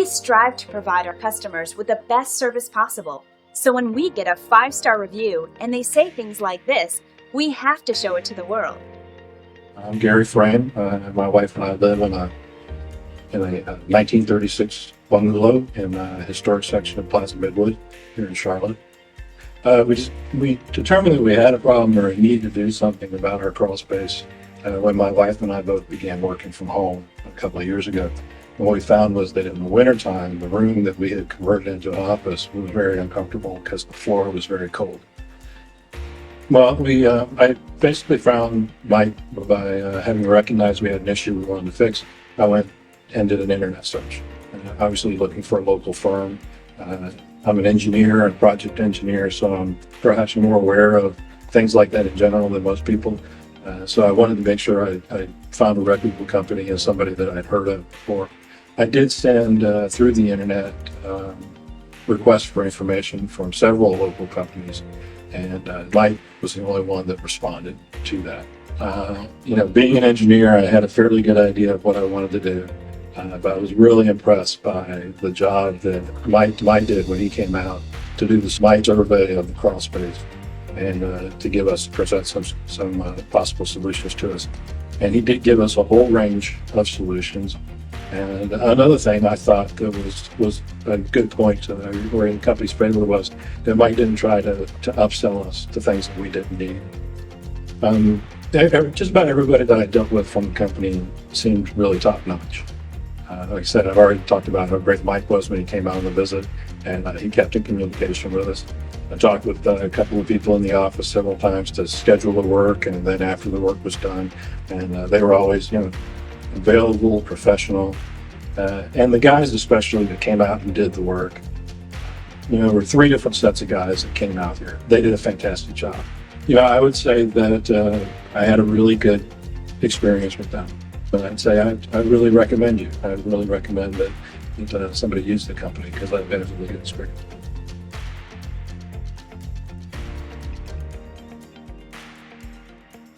strive to provide our customers with the best service possible. So when we get a 5-star review and they say things like this, we have to show it to the world. I'm Gary Frame. My wife and I live in a 1936 bungalow in a historic section of Plaza Midwood here in Charlotte. We determined that we had a problem or a need to do something about our crawl space when my wife and I both began working from home a couple of years ago. And what we found was that in the wintertime, the room that we had converted into an office was very uncomfortable because the floor was very cold. Well, I basically found by having recognized we had an issue we wanted to fix, I went and did an internet search. Obviously looking for a local firm. I'm an engineer and project engineer, so I'm perhaps more aware of things like that in general than most people. So I wanted to make sure I found a reputable company and somebody that I'd heard of before. I did send through the internet requests for information from several local companies, and Mike was the only one that responded to that. Being an engineer, I had a fairly good idea of what I wanted to do, but I was really impressed by the job that Mike did when he came out to do this survey of the crawl space and to present some possible solutions to us. And he did give us a whole range of solutions. And another thing I thought that was a good point where in the company's favor was that Mike didn't try to upsell us to things that we didn't need. Just about everybody that I dealt with from the company seemed really top-notch. Like I said, I've already talked about how great Mike was when he came out on the visit, and he kept in communication with us. I talked with a couple of people in the office several times to schedule the work, and then after the work was done, and they were always, available, professional, and the guys especially that came out and did the work. There were 3 different sets of guys that came out here. They did a fantastic job. I would say that I had a really good experience with them. But I'd say I really recommend you. I really recommend that somebody use the company because I've had a really good experience.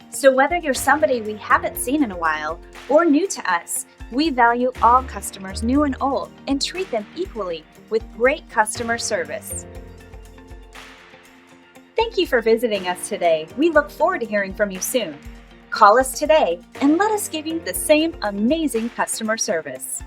So whether you're somebody we haven't seen in a while or new to us, we value all customers, new and old, and treat them equally with great customer service. Thank you for visiting us today. We look forward to hearing from you soon. Call us today and let us give you the same amazing customer service.